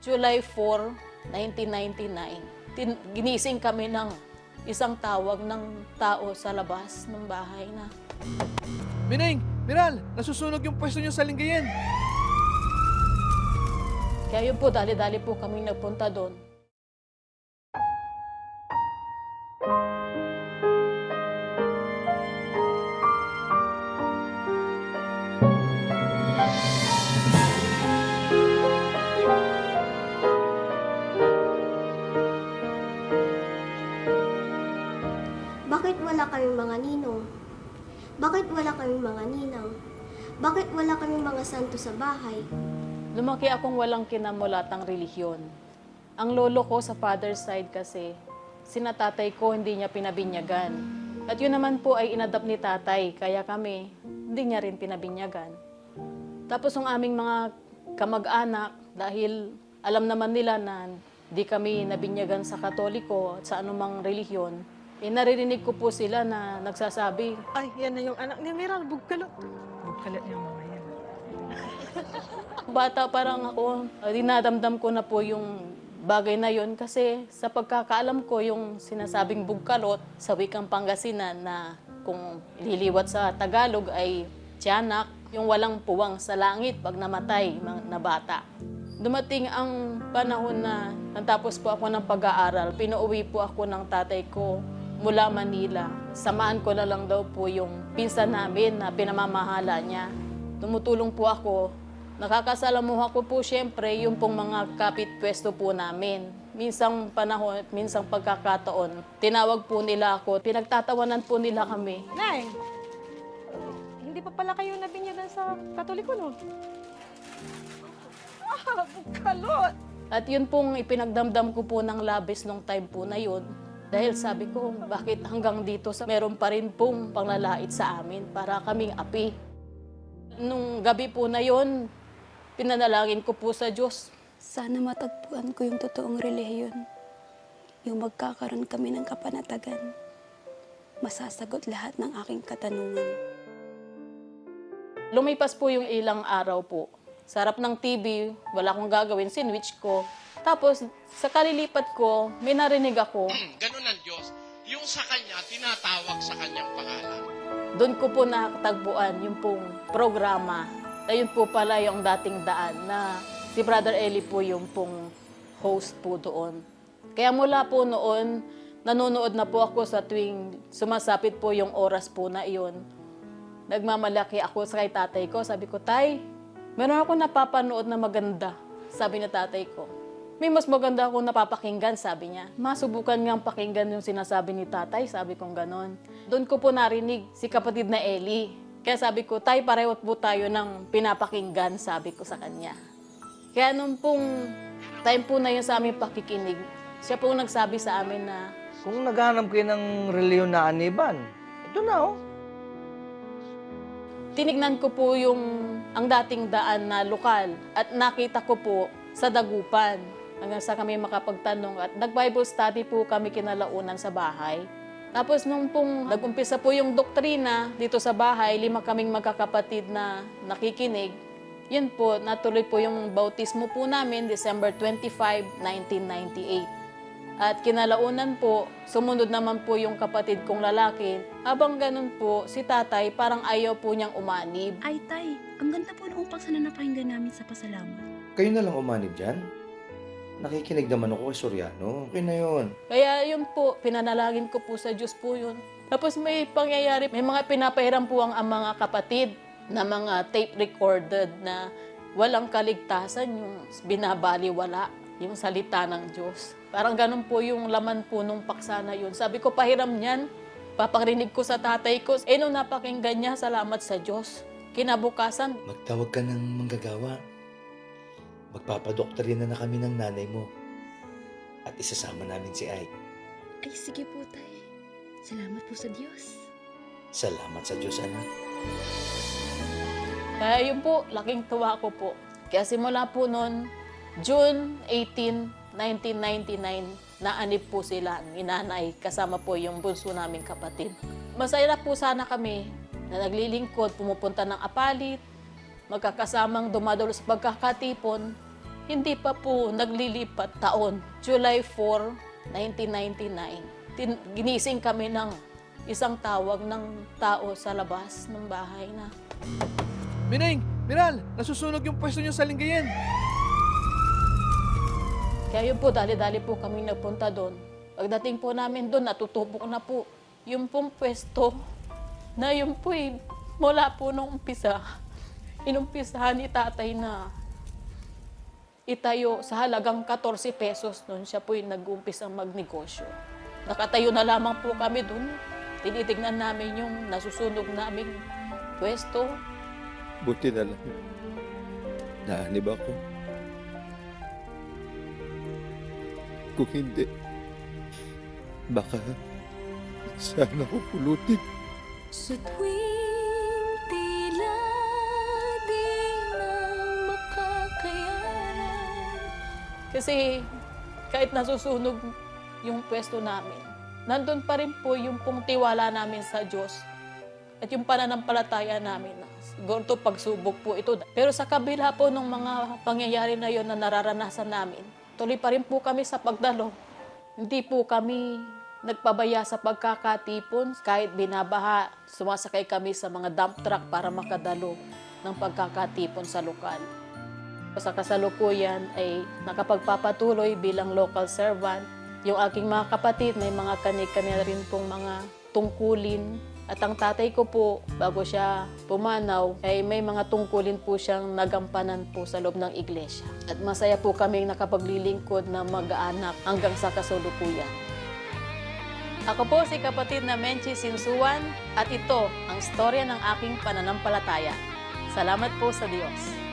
July 4, 1999, ginising kami ng isang tawag ng tao sa labas ng bahay na, Mineng! Miral! Nasusunog yung pwesto niyo sa Lingayen! kaya yun po, dali-dali po kami nagpunta doon. Bakit wala kaming mga ninong? Bakit wala kaming mga ninang? Bakit wala kaming mga santo sa bahay? Lumaki akong walang kinamulatang relihiyon. Ang lolo ko sa father's side kasi, sinatatay ko hindi niya pinabinyagan. At yun naman po ay inadapt ni tatay, kaya kami hindi niya rin pinabinyagan. Tapos ang aming mga kamag-anak, dahil alam naman nila na di kami nabinyagan sa Katoliko at sa anumang relihiyon, naririnig ko po sila na nagsasabi, Ay, yan na yung anak ni Miral, bugkalot. Bugkalot yung mga yan. bata parang ako, dinadamdam ko na po yung bagay na yon kasi sa pagkakaalam ko yung sinasabing bugkalot sa wikang Pangasinan na kung ililiwat sa Tagalog ay tiyanak, yung walang puwang sa langit pag namatay na bata. Dumating ang panahon na natapos po ako ng pag-aaral, pinauwi po ako ng tatay ko mula Manila. Samaan ko na lang daw po yung pinsan namin na pinamamahala niya. Tumutulong po ako. Nakakasalamuha ko po siyempre yung pong mga kapit-pwesto po namin. Minsang panahon, minsang pagkakataon, tinawag po nila ako, pinagtatawanan po nila kami. Nay, hindi pa pala kayo nabinyagan sa Katoliko, no? Ah, bugkalot! At yun pong ipinagdamdam ko po ng labis nung time po na yun. Dahil sabi ko, bakit hanggang dito meron pa rin pong panglalait sa amin para kaming api. Nung gabi po na yun, pinanalangin ko po sa Diyos. Sana matagpuan ko yung totoong relihiyon. Yung magkakaroon kami ng kapanatagan. Masasagot lahat ng aking katanungan. Lumipas po yung ilang araw po. Sa harap ng TV, wala akong gagawin, sinwitch ko. Tapos, sa kalilipat ko, may narinig ako. Ganun ang Diyos. Yung sa Kanya, tinatawag sa Kanyang pangalan. Doon ko po nakatagpuan yung pong programa. Ayun po pala yung dating daan na si Brother Eli po yung pong host po doon. Kaya mula po noon, nanonood na po ako sa tuwing sumasapit po yung oras po na iyon. Nagmamalaki ako sa kay tatay ko. Sabi ko, Tay, meron ako napapanood na maganda. Sabi ni tatay ko. May mas maganda akong napapakinggan, sabi niya. Masubukan niyang pakinggan yung sinasabi ni tatay, sabi kong ganon. Doon ko po narinig si kapatid na Eli. Kaya sabi ko, Tay, parehot po tayo ng pinapakinggan, sabi ko sa kanya. Kaya nung pong time po na yun sa aming pakikinig, siya pong nagsabi sa amin na, Kung naghahanap kayo ng reliyon na aniban, ito na oh. tinignan ko po ang dating daan na lokal at nakita ko po sa Dagupan. Hanggang sa kami makapagtanong at nag-Bible study po kami kinalaunan sa bahay. Tapos nung pong nag-umpisa po yung doktrina dito sa bahay, 5 kaming magkakapatid na nakikinig. Yun po, natuloy po yung bautismo po namin December 25, 1998. At kinalaunan po, sumunod naman po yung kapatid kong lalaki. Habang ganun po, si tatay parang ayaw po niyang umanib. Ay, Tay, ang ganda po ng upang na napakinggan namin sa pasalamat. Kayo na lang umanib dyan. Nakikinig naman ako kay Soriano. Okay na yun. Kaya yun po, pinanalangin ko po sa Diyos po yun. Tapos may pangyayari, may mga pinapahiram po ang mga kapatid na mga tape recorded na walang kaligtasan, yung binabaliwala, yung salita ng Diyos. Parang ganun po yung laman po nung paksa na yun. Sabi ko, pahiram niyan. Paparinig ko sa tatay ko. Nung napakinggan niya, salamat sa Diyos. Kinabukasan, Magtawag ka ng manggagawa. Magpapadoktrina na kami ng nanay mo. At isasama namin si Ike. Ay, sige po, Tay. Salamat po sa Diyos. Salamat sa Diyos, anak. kaya yun po, laking tuwa ko po. Kaya simula po noon, June 18, 1999, naanib po sila ni nanay kasama po yung bunso naming kapatid. Masaya po sana kami na naglilingkod, pumupunta ng apalit, magkakasamang dumadalo sa pagkakatipon, hindi pa po naglilipat taon. July 4, 1999, ginising kami ng isang tawag ng tao sa labas ng bahay na, Mineng, Miral, nasusunog yung pwesto niyo sa Lingayen. kaya yun po, dali-dali po kami nagpunta doon. Pagdating po namin doon, natutubok na po yung pong pwesto na yun po mula po nung umpisa. Inumpisahan ni tatay na itayo sa halagang 14 pesos noon siya po nag-umpisang magnegosyo. Nakatayo na lamang po kami doon. Tinitignan namin yung nasusunog naming pwesto. Buti na lang. Naanib ako. Kung hindi, baka sana ko pulutin. Sa tuwing tila di na makakayanan. Kasi kahit nasusunog yung pwesto namin, nandun pa rin po yung pong tiwala namin sa Diyos at yung pananampalataya namin na siguro to pagsubok po ito. Pero sa kabila po ng mga pangyayari na yon na nararanasan namin, tuloy pa rin po kami sa pagdalo. Hindi po kami nagpabaya sa pagkakatipon. Kahit binabaha, sumasakay kami sa mga dump truck para makadalo ng pagkakatipon sa lokal. Sa kasalukuyan ay nakapagpapatuloy bilang local servant. Yung aking mga kapatid, may mga kani-kani rin pong mga tungkulin. At ang tatay ko po, bago siya pumanaw, ay may mga tungkulin po siyang nagampanan po sa loob ng iglesia. At masaya po kaming nakapaglilingkod na mag-aanak hanggang sa kasalukuyan. Ako po si kapatid na Menchi Sinsuan at ito ang storya ng aking pananampalataya. Salamat po sa Diyos.